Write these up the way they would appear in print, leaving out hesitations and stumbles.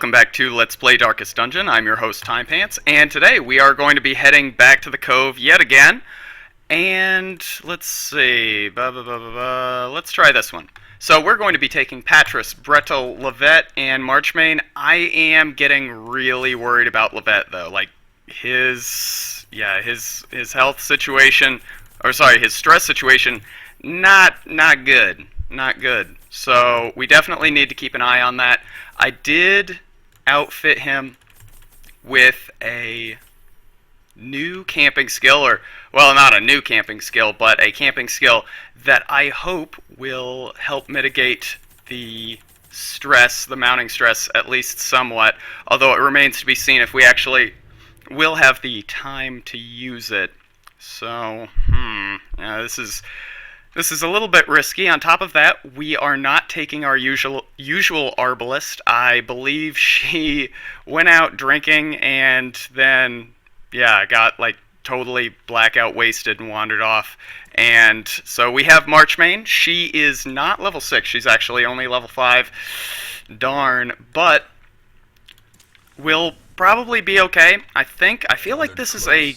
welcome back to Let's Play Darkest Dungeon. I'm your host, Timepants, and today we are going to be heading back to the Cove yet again. And let's see, let's try this one. So we're going to be taking Patras, Breto, Levette, and Marchmain. I am getting really worried about Levette, though. Like, his health situation, or sorry, his stress situation, not good. Not good. So we definitely need to keep an eye on that. I did outfit him with a new camping skill, or, well, not a new camping skill, but a camping skill that I hope will help mitigate the stress, the mounting stress, at least somewhat, although it remains to be seen if we actually will have the time to use it. So, yeah, this is a little bit risky. On top of that, we are not taking our usual arbalist. I believe she went out drinking and then, yeah, got like totally blackout wasted and wandered off. And so we have Marchmain. She is not level 6. She's actually only level 5. Darn. But we'll probably be okay. I feel like this is a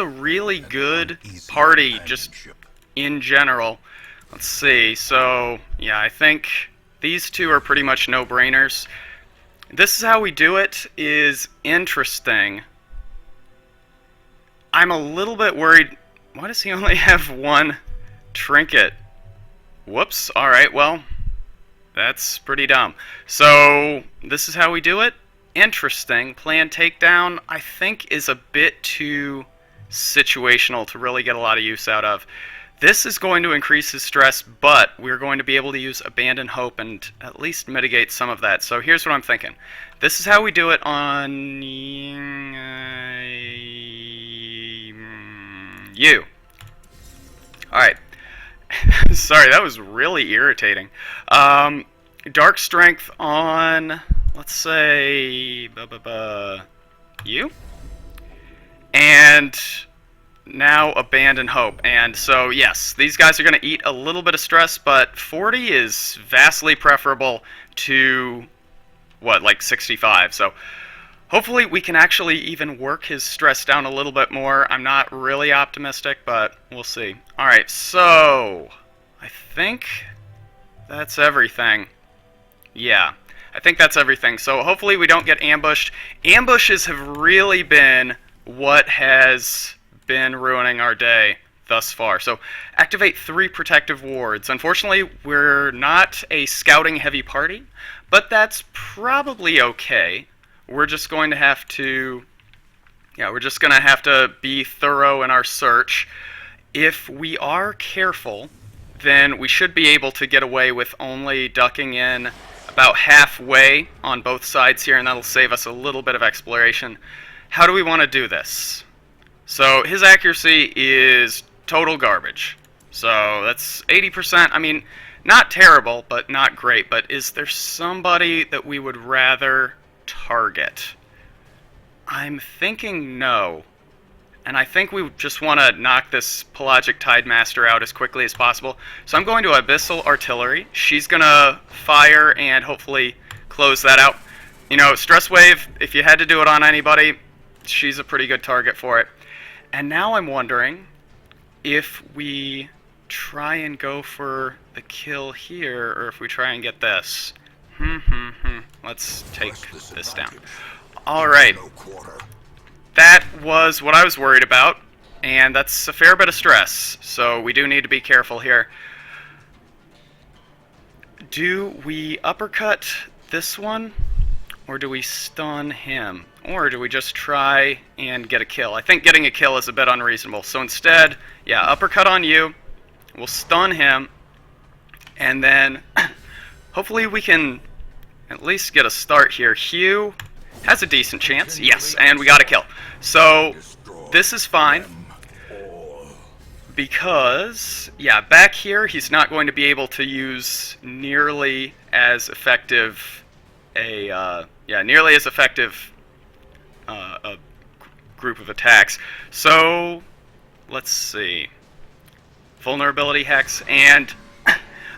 really good party, just in general. Let's see, so, yeah, I think these two are pretty much no-brainers. This is how we do it is interesting. I'm a little bit worried. Why does he only have one trinket? Whoops, alright, well, that's pretty dumb. So, this is how we do it. Interesting. Plan takedown, I think, is a bit too situational to really get a lot of use out of. This is going to increase his stress, but we're going to be able to use Abandon Hope and at least mitigate some of that. So here's what I'm thinking. This is how we do it on you. Alright. Sorry, that was really irritating. Dark Strength on, let's say, you? And now Abandon Hope. And so, yes, these guys are going to eat a little bit of stress, but 40 is vastly preferable to, what, like 65. So hopefully we can actually even work his stress down a little bit more. I'm not really optimistic, but we'll see. Alright, so I think that's everything. Yeah, I think that's everything. So hopefully we don't get ambushed. Ambushes have really been what has been ruining our day thus far. So activate 3 protective wards. Unfortunately, we're not a scouting heavy party, but that's probably okay. We're just going to have to, be thorough in our search. If we are careful, then we should be able to get away with only ducking in about halfway on both sides here, and that'll save us a little bit of exploration. How do we want to do this? So his accuracy is total garbage. So that's 80%. I mean, not terrible, but not great. But is there somebody that we would rather target? I'm thinking no. And I think we just want to knock this Pelagic Tidemaster out as quickly as possible. So I'm going to Abyssal Artillery. She's going to fire and hopefully close that out. You know, Stress Wave, if you had to do it on anybody, she's a pretty good target for it. And now I'm wondering if we try and go for the kill here, or if we try and get this. Let's take this down. Alright. That was what I was worried about, and that's a fair bit of stress, so we do need to be careful here. Do we uppercut this one, or do we stun him? Or do we just try and get a kill? I think getting a kill is a bit unreasonable, so instead, yeah, uppercut on you, we'll stun him, and then hopefully we can at least get a start here. Hugh has a decent chance, yes, and we got a kill. So, this is fine, because, yeah, back here he's not going to be able to use nearly as effective a group of attacks. So, let's see. Vulnerability Hex, and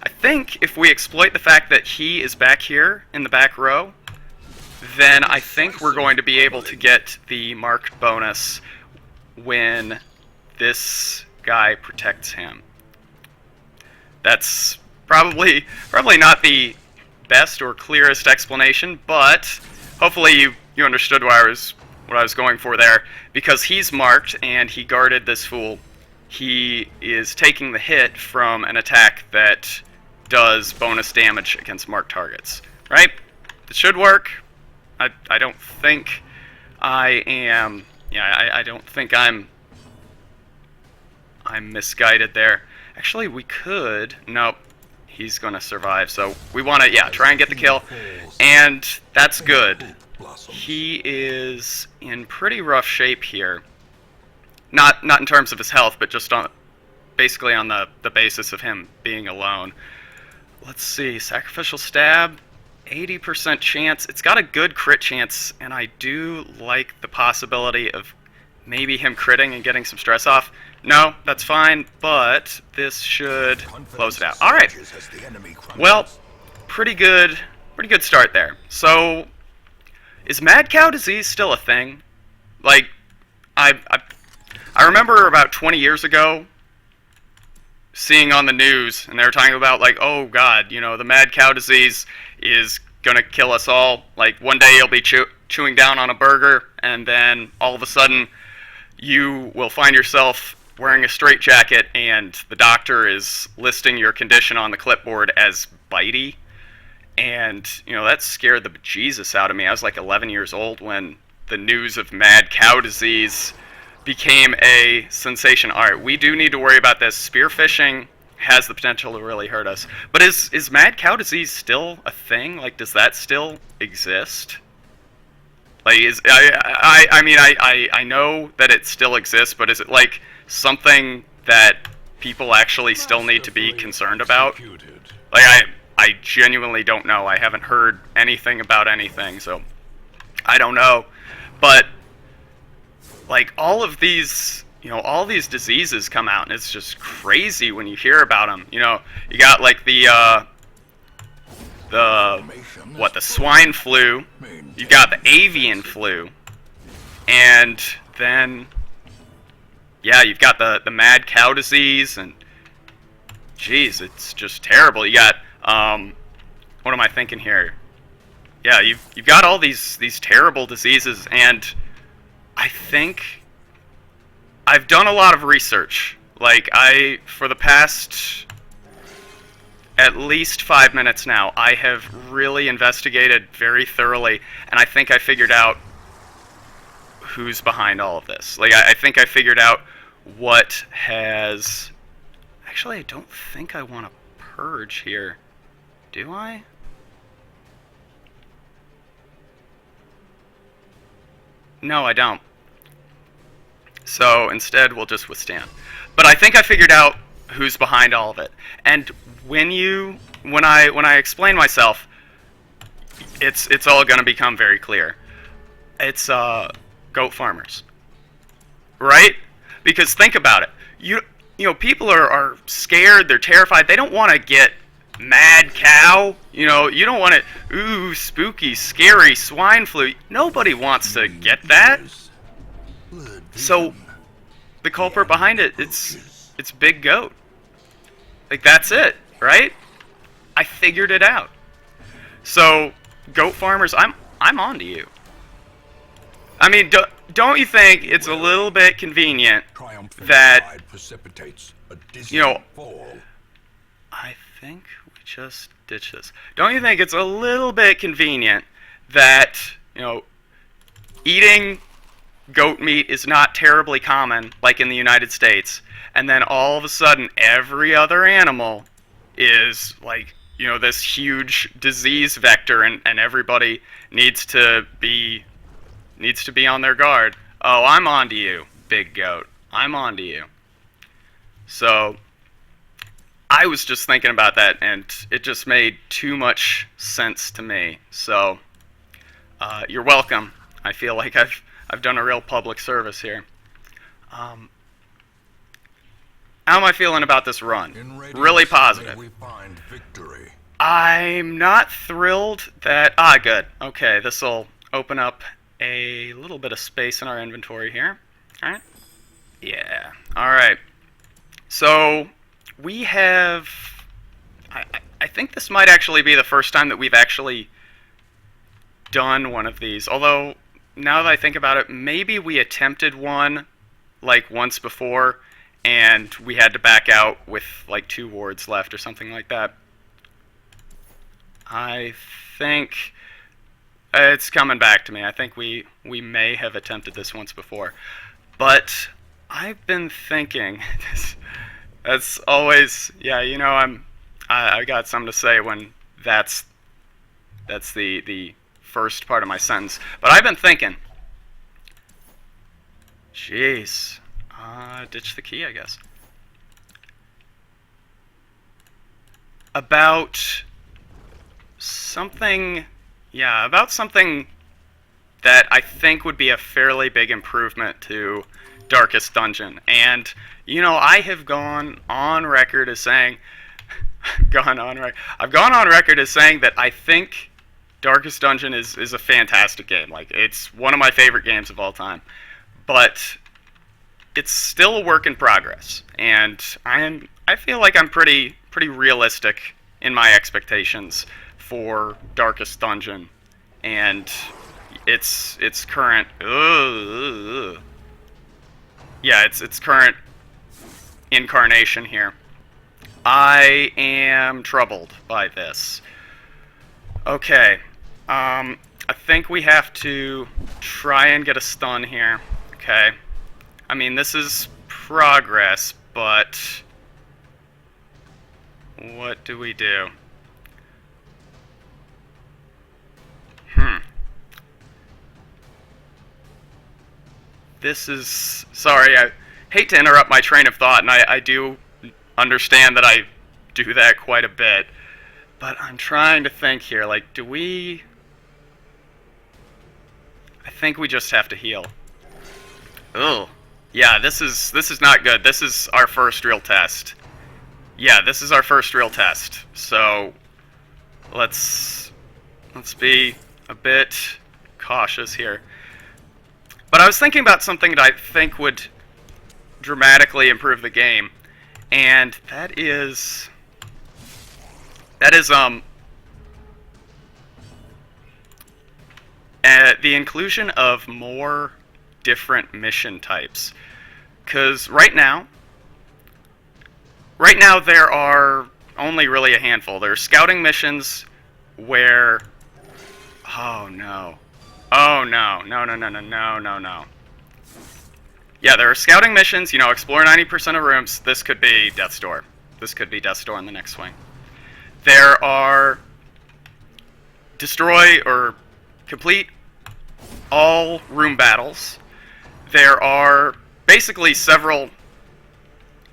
I think if we exploit the fact that he is back here in the back row, then I think we're going to be able to get the marked bonus when this guy protects him. That's probably not the best or clearest explanation, but hopefully you understood what I was going for there. Because he's marked and he guarded this fool, he is taking the hit from an attack that does bonus damage against marked targets. Right? It should work. I don't think I am. Yeah, I don't think I'm misguided there. Actually, we could. Nope. He's going to survive. So we want to, try and get the kill. And that's good. He is in pretty rough shape here. Not in terms of his health, but just basically on the basis of him being alone. Let's see. Sacrificial stab. 80% chance. It's got a good crit chance, and I do like the possibility of maybe him critting and getting some stress off. No, that's fine, but this should close it out. All right. Well, pretty good start there. So, is mad cow disease still a thing? Like, I remember about 20 years ago seeing on the news, and they were talking about, like, oh god, the mad cow disease is gonna kill us all. Like, one day you'll be chewing down on a burger, and then all of a sudden you will find yourself wearing a straitjacket, and the doctor is listing your condition on the clipboard as bitey. And, that scared the bejesus out of me. I was like 11 years old when the news of mad cow disease became a sensation. Alright, we do need to worry about this. Spearfishing has the potential to really hurt us. But is mad cow disease still a thing? Like, does that still exist? Like, I know that it still exists, but is it like something that people actually still need to be concerned about? Like, I genuinely don't know. I haven't heard anything about anything, so I don't know. But like, all these diseases come out, and it's just crazy when you hear about them. You got like the swine flu, you got the avian flu, and then you've got the mad cow disease, and geez, it's just terrible. You got what am I thinking here? Yeah, you've got all these terrible diseases, and I think I've done a lot of research. Like, for the past at least 5 minutes now, I have really investigated very thoroughly, and I think I figured out who's behind all of this. Like, I think I figured out what has... Actually, I don't think I want to purge here. Do I? No, I don't. So instead, we'll just withstand. But I think I figured out who's behind all of it. And when I explain myself, it's all going to become very clear. It's goat farmers, right? Because think about it. People are scared. They're terrified. They don't want to get mad cow. You don't want it. Ooh, spooky, scary swine flu. Nobody wants to get that. So the culprit behind it, it's big goat. Like, that's it, right? I figured it out. So goat farmers, I'm on to you. I mean, don't you think it's a little bit convenient that I think we just ditch this. Don't you think it's a little bit convenient that eating goat meat is not terribly common, like in the United States, and then all of a sudden every other animal is like, this huge disease vector, and everybody needs to be on their guard. Oh, I'm on to you, big goat. I'm on to you. So I was just thinking about that, and it just made too much sense to me. So you're welcome. I feel like I've done a real public service here. How am I feeling about this run? Really positive. We find victory. I'm not thrilled that... good. Okay, this'll open up a little bit of space in our inventory here. Alright. Yeah. Alright. So, we have... I think this might actually be the first time that we've actually done one of these. Although, now that I think about it, maybe we attempted one, like, once before, and we had to back out with, like, 2 wards left or something like that. I think it's coming back to me. I think we may have attempted this once before. But I've been thinking... That's always... Yeah, you know, I got something to say when that's the first part of my sentence. But I've been thinking... Jeez. Ditch the key, I guess. About something... Yeah, about something that I think would be a fairly big improvement to Darkest Dungeon. And, you know, I have gone on record as saying... I've gone on record as saying that I think Darkest Dungeon is a fantastic game. Like, it's one of my favorite games of all time. But it's still a work in progress. And I feel like I'm pretty realistic in my expectations for Darkest Dungeon and its current its current incarnation here. I am troubled by this. Okay, I think we have to try and get a stun here. Okay, I mean, this is progress, but what do we do? This is... Sorry, I hate to interrupt my train of thought, and I do understand that I do that quite a bit. But I'm trying to think here, like, do we... I think we just have to heal. Ugh. Yeah, this is not good. This is our first real test. Yeah, this is our first real test. So, let's be a bit cautious here. But I was thinking about something that I think would dramatically improve the game, and that is the inclusion of more different mission types. Because right now there are only really a handful. There are scouting missions where... Oh no. Oh no. No. Yeah, there are scouting missions, you know, explore 90% of rooms. This could be Death's Door. This could be Death's Door in the next swing. There are destroy or complete all room battles. There are basically several...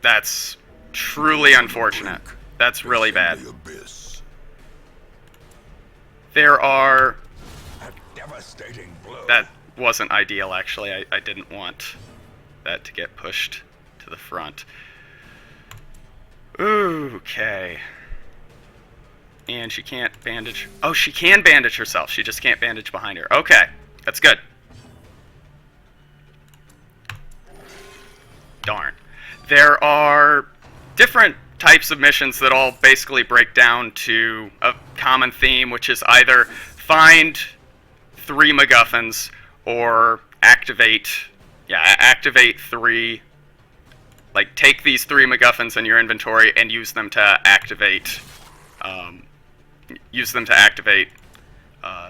That's truly unfortunate. That's really bad. There are... That wasn't ideal, actually. I didn't want that to get pushed to the front. Okay. And she can't bandage... Oh, she can bandage herself. She just can't bandage behind her. Okay. That's good. Darn. There are different types of missions that all basically break down to a common theme, which is either find 3 MacGuffins or activate 3, like, take these 3 MacGuffins in your inventory and use them to activate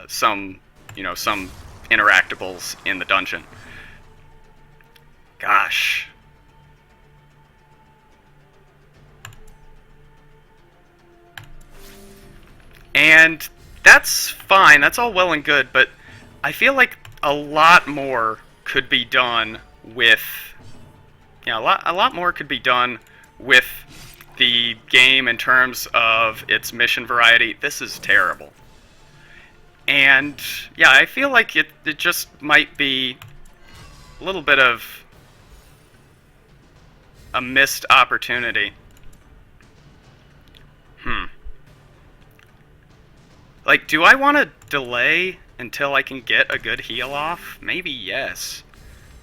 some interactables in the dungeon. Gosh. And that's fine, that's all well and good, but I feel like a lot more could be done with... Yeah, a lot more could be done with the game in terms of its mission variety. This is terrible. And, yeah, I feel like it just might be a little bit of a missed opportunity. Like, do I want to delay until I can get a good heal off? Maybe yes.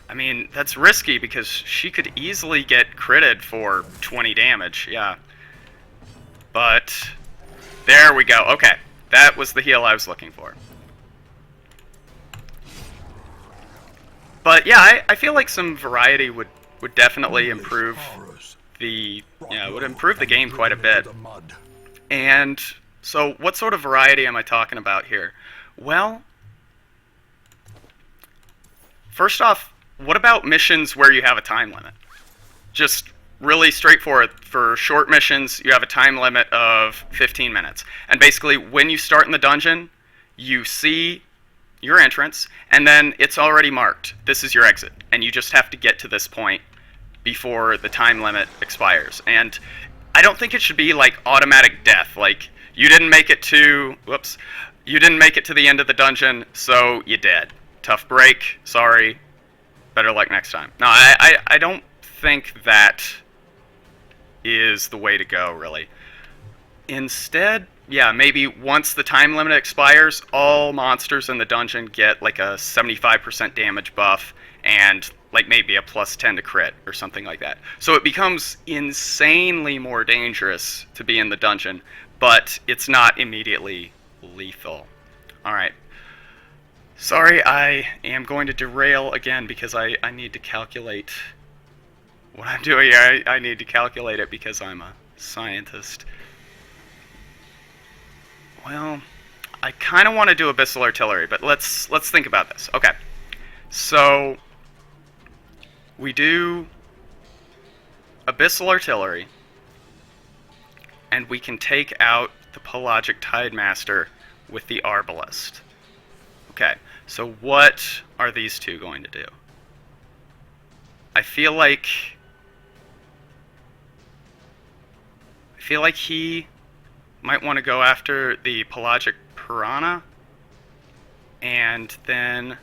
I mean, that's risky because she could easily get critted for 20 damage, yeah. But, there we go. Okay, that was the heal I was looking for. But yeah, I feel like some variety would definitely improve the game quite a bit. And so what sort of variety am I talking about here? Well, first off, what about missions where you have a time limit? Just really straightforward. For short missions, you have a time limit of 15 minutes. And basically, when you start in the dungeon, you see your entrance, and then it's already marked. This is your exit, and you just have to get to this point before the time limit expires. And I don't think it should be like automatic death. Like, you didn't make it to the end of the dungeon, so you're dead. Tough break, sorry, better luck next time. No, I don't think that is the way to go, really. Instead, yeah, maybe once the time limit expires, all monsters in the dungeon get like a 75% damage buff and like maybe a +10 to crit or something like that. So it becomes insanely more dangerous to be in the dungeon, but it's not immediately lethal. Alright. Sorry, I am going to derail again because I need to calculate what I'm doing here. I need to calculate it because I'm a scientist. Well, I kind of want to do Abyssal Artillery, but let's think about this. Okay, so we do Abyssal Artillery, and we can take out the Pelagic Tidemaster with the Arbalest. Okay, so what are these two going to do? I feel like he might want to go after the Pelagic Piranha, and then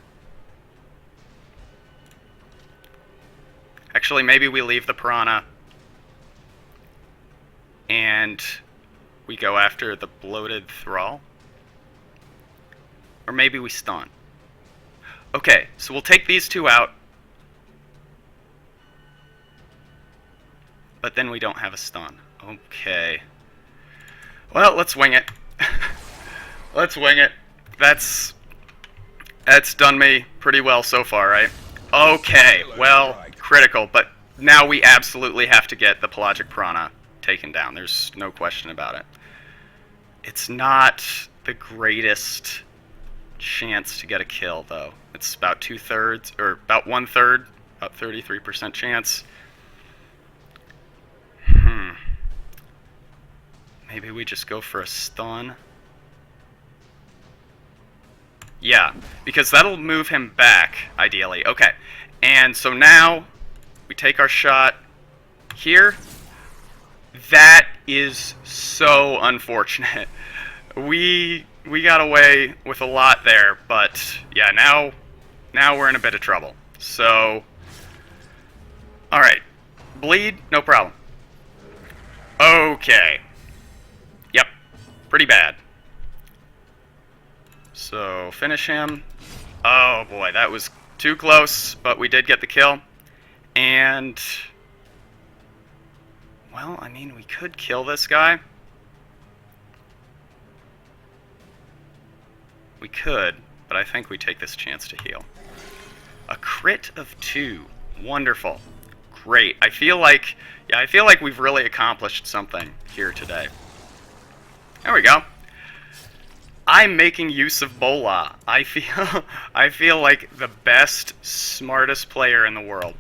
actually maybe we leave the Piranha and we go after the Bloated Thrall, or maybe we stun. Okay, so we'll take these two out, but then we don't have a stun. Okay. Well, let's wing it. Let's wing it. That's done me pretty well so far, right? Okay, well, critical, but now we absolutely have to get the Pelagic Piranha taken down. There's no question about it. It's not the greatest chance to get a kill, though. It's about 2/3, or about 1/3, about 33% chance. Maybe we just go for a stun. Yeah, because that'll move him back, ideally. Okay, and so now we take our shot here. That is so unfortunate. We got away with a lot there, but yeah, now we're in a bit of trouble. So, alright, bleed, no problem. Okay. Yep, pretty bad. So, finish him. Oh boy, that was too close, but we did get the kill. And, well, I mean, we could kill this guy. We could, but I think we take this chance to heal. A crit of 2. Wonderful. Great. I feel like we've really accomplished something here today. There we go. I'm making use of Bola. I feel like the best, smartest player in the world.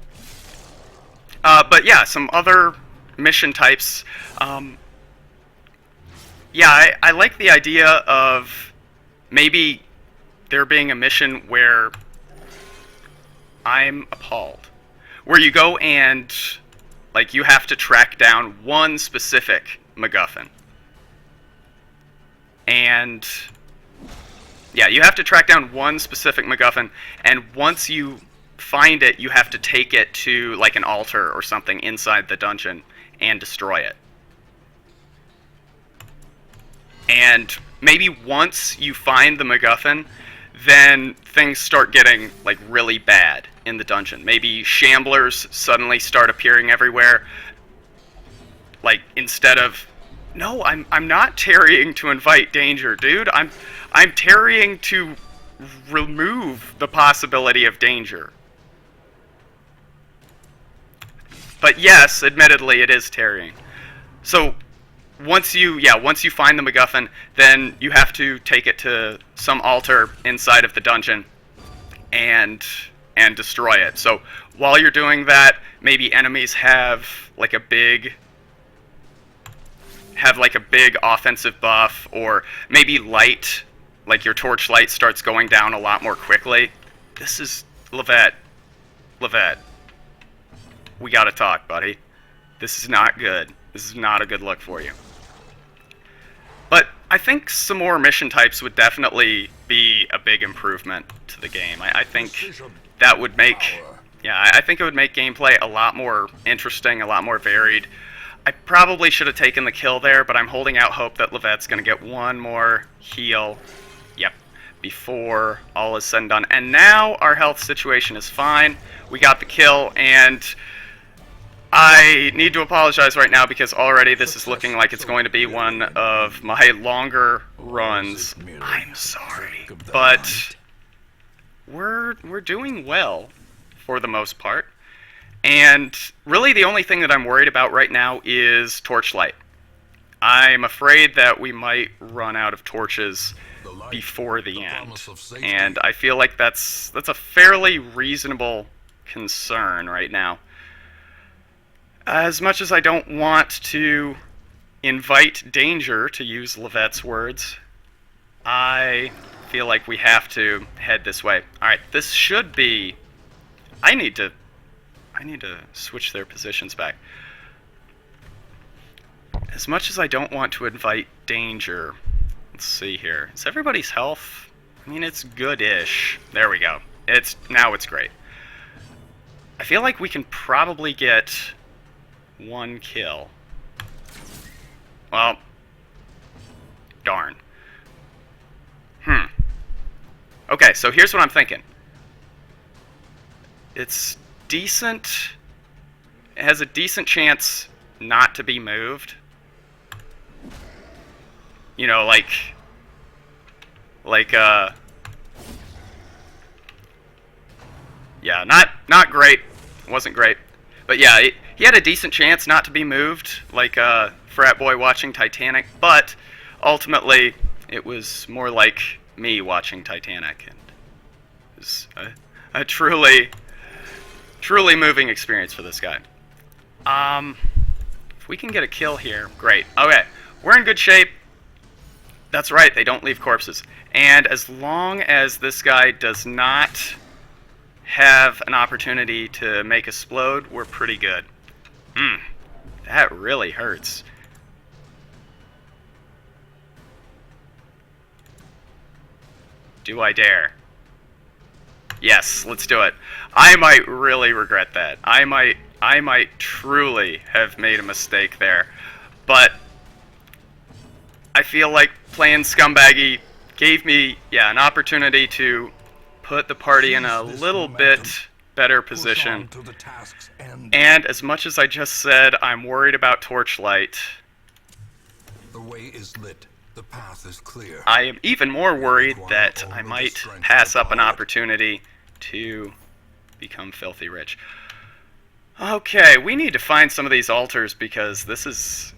But yeah, some other mission types. Yeah, I like the idea of maybe there being a mission where I'm appalled. Where you go and, like, you have to track down one specific MacGuffin. And, yeah, you have to track down one specific MacGuffin, and once you find it, you have to take it to like an altar or something inside the dungeon and destroy it. And maybe once you find the MacGuffin, then things start getting like really bad in the dungeon. Maybe shamblers suddenly start appearing everywhere. Like instead of, no, I'm not tarrying to invite danger, dude. I'm tarrying to remove the possibility of danger. But yes, admittedly, it is tarrying. So once you find the MacGuffin, then you have to take it to some altar inside of the dungeon and destroy it. So while you're doing that, maybe enemies have like a big offensive buff, or maybe light, like your torch light starts going down a lot more quickly. This is Levette, we gotta talk, buddy. This is not good. This is not a good look for you. But I think some more mission types would definitely be a big improvement to the game. I think that would make, I think it would make gameplay a lot more interesting, a lot more varied. I probably should have taken the kill there, but I'm holding out hope that Levette's going to get one more heal. Yep, before all is said and done. And now our health situation is fine. We got the kill, and I need to apologize right now because already this is looking like it's going to be one of my longer runs. I'm sorry, but we're doing well for the most part. And really the only thing that I'm worried about right now is torchlight. I'm afraid that we might run out of torches before the end. And I feel like that's a fairly reasonable concern right now. As much as I don't want to invite danger, to use Levette's words, I feel like we have to head this way. Alright, this should be... I need to switch their positions back. As much as I don't want to invite danger, let's see here. Is everybody's health? I mean, it's good-ish. There we go. Now it's great. I feel like we can probably get one kill. Well, darn. Okay, so here's what I'm thinking. It's decent. It has a decent chance not to be moved. You know, yeah, not great. Wasn't great. But yeah, he had a decent chance not to be moved, like a frat boy watching Titanic, but ultimately it was more like me watching Titanic, and it was a truly moving experience for this guy. If we can get a kill here, great. Okay, we're in good shape. That's right, they don't leave corpses. And as long as this guy does not have an opportunity to make explode, we're pretty good. That really hurts. Do I dare? Yes, let's do it. I might really regret that. I might truly have made a mistake there. But I feel like playing Scumbaggy gave me, an opportunity to put the party in a little bit better position. And as much as I just said, I'm worried about torchlight. The way is lit. The path is clear. I am even more worried that I might pass up an opportunity to become filthy rich. Okay, we need to find some of these altars because this is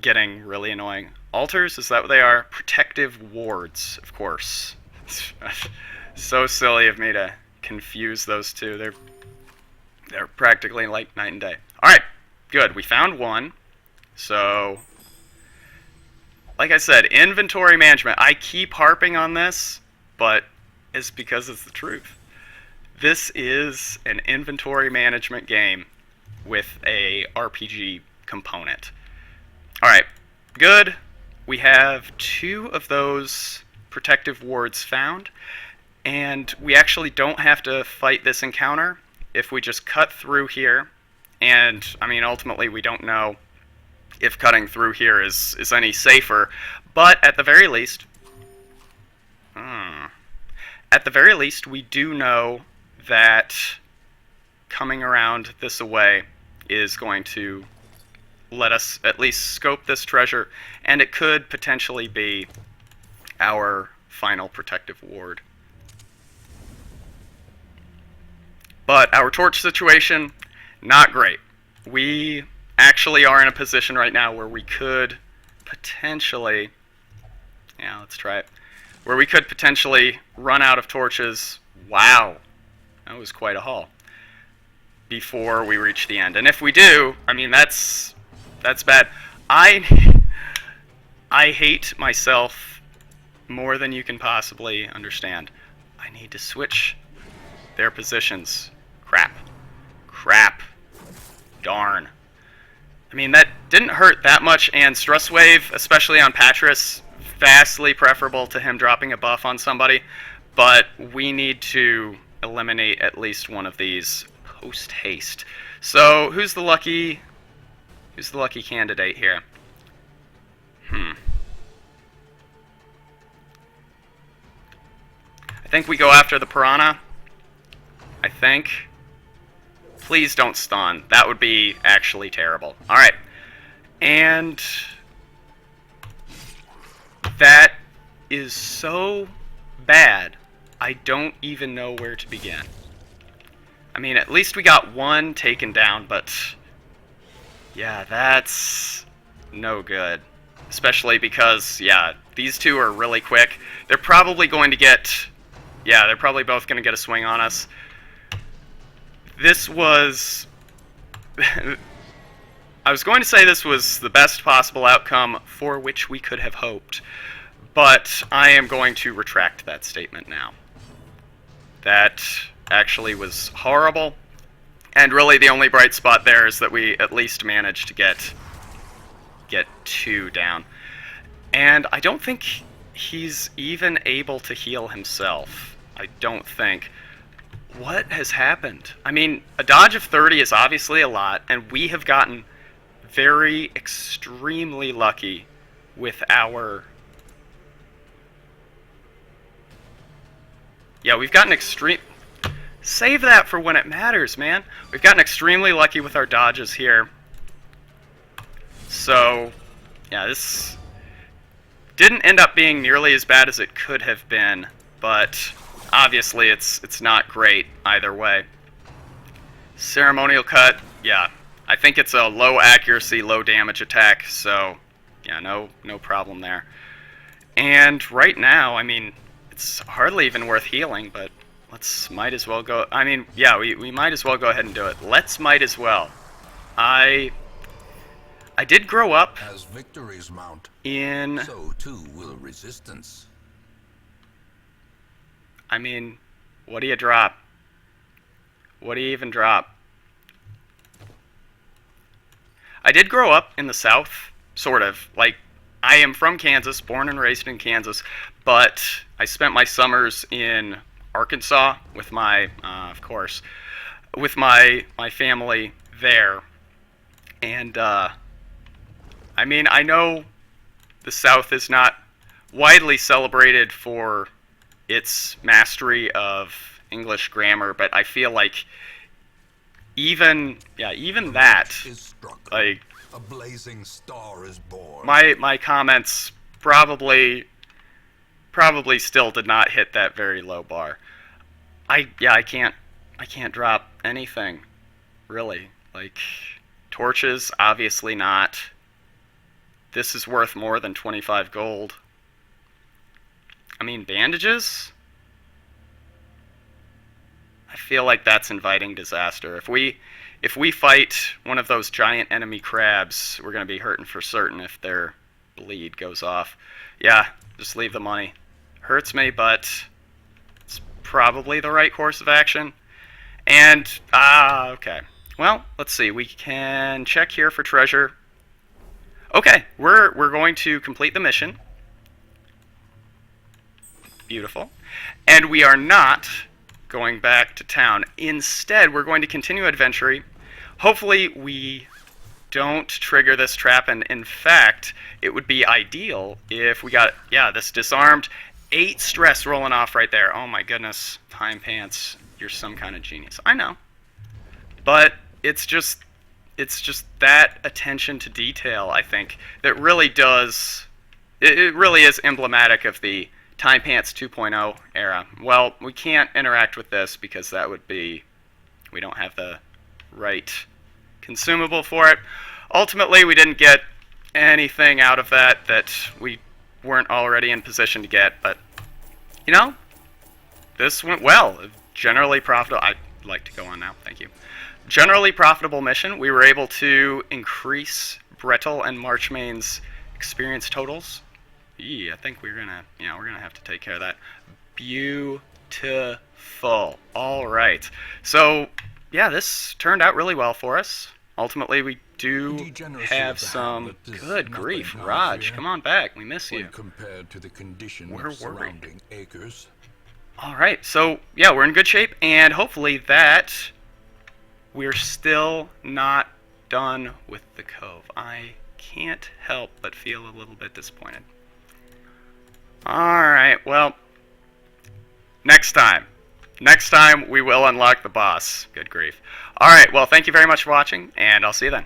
getting really annoying. Altars, is that what they are? Protective wards, of course. So silly of me to confuse those two. They're practically like night and day. Alright, good. We found one. So, like I said, inventory management. I keep harping on this, but it's because it's the truth. This is an inventory management game with a RPG component. Alright, good. We have 2 of those protective wards found. And we actually don't have to fight this encounter if we just cut through here. And, I mean, ultimately we don't know if cutting through here is any safer. But at the very least... At the very least, we do know that coming around this way is going to let us at least scope this treasure, and it could potentially be our final protective ward. But our torch situation, not great. We actually are in a position right now where we could potentially... Yeah, let's try it. Where we could potentially run out of torches. Wow, that was quite a haul. Before we reach the end. And if we do, I mean, that's bad. I hate myself more than you can possibly understand. I need to switch their positions. Crap. Darn. I mean, that didn't hurt that much, and Stress Wave, especially on Patras, vastly preferable to him dropping a buff on somebody, but we need to eliminate at least one of these post-haste. So, who's the lucky candidate here? I think we go after the Piranha. I think. Please don't stun. That would be actually terrible. Alright. And that is so bad, I don't even know where to begin. I mean, at least we got one taken down, but yeah, that's no good. Especially because, yeah, these two are really quick. They're probably going to get... Yeah, they're probably both going to get a swing on us. This was... I was going to say this was the best possible outcome for which we could have hoped, but I am going to retract that statement now. That actually was horrible, and really the only bright spot there is that we at least managed to get two down. And I don't think he's even able to heal himself. I don't think. What has happened? I mean, a dodge of 30 is obviously a lot, and we have gotten very extremely lucky with our... Yeah, we've gotten extreme... Save that for when it matters, man. We've gotten extremely lucky with our dodges here. So, yeah, this didn't end up being nearly as bad as it could have been, but obviously it's not great either way. Ceremonial cut, yeah. I think it's a low accuracy, low damage attack, so yeah, no problem there. And right now, I mean, it's hardly even worth healing, but might as well go. I mean, yeah, we might as well go ahead and do it. Might as well. I did grow up As victories mount, in... so too will resistance. I mean, what do you drop? What do you even drop? I did grow up in the South, sort of. Like, I am from Kansas, born and raised in Kansas, but I spent my summers in Arkansas with my, of course, with my family there. And, I mean, I know the South is not widely celebrated for its mastery of English grammar, but I feel like even that, Is struck. like, A blazing star is born. my comments probably still did not hit that very low bar. I can't drop anything, really. Like, torches, obviously not. This is worth more than 25 gold. I mean, bandages? I feel like that's inviting disaster. If we fight one of those giant enemy crabs, we're going to be hurting for certain if their bleed goes off. Yeah, just leave the money. Hurts me, but it's probably the right course of action. And, okay. Well, let's see. We can check here for treasure. Okay, we're going to complete the mission. Beautiful. And we are not going back to town. Instead, we're going to continue adventuring. Hopefully, we don't trigger this trap, and in fact, it would be ideal if we got, this disarmed. 8 stress rolling off right there. Oh my goodness, Timepants, you're some kind of genius. I know. But it's just that attention to detail, I think, that really does, it really is emblematic of the Timepants 2.0 era. Well, we can't interact with this because that would be, we don't have the right consumable for it. Ultimately, we didn't get anything out of that we weren't already in position to get, but, you know, this went well. Generally profitable. I'd like to go on now, thank you. Generally profitable mission. We were able to increase Brettel and Marchmain's experience totals. I think we're gonna have to take care of that. Beautiful. All right. So, yeah, this turned out really well for us. Ultimately, we do have some. Good grief, Raj, come on back. We miss you. Compared to the condition We're of surrounding worried. acres. All right. So, yeah, we're in good shape, and hopefully that we're still not done with the cove. I can't help but feel a little bit disappointed. Alright, well, next time we will unlock the boss. Good grief. Alright, well, thank you very much for watching, and I'll see you then.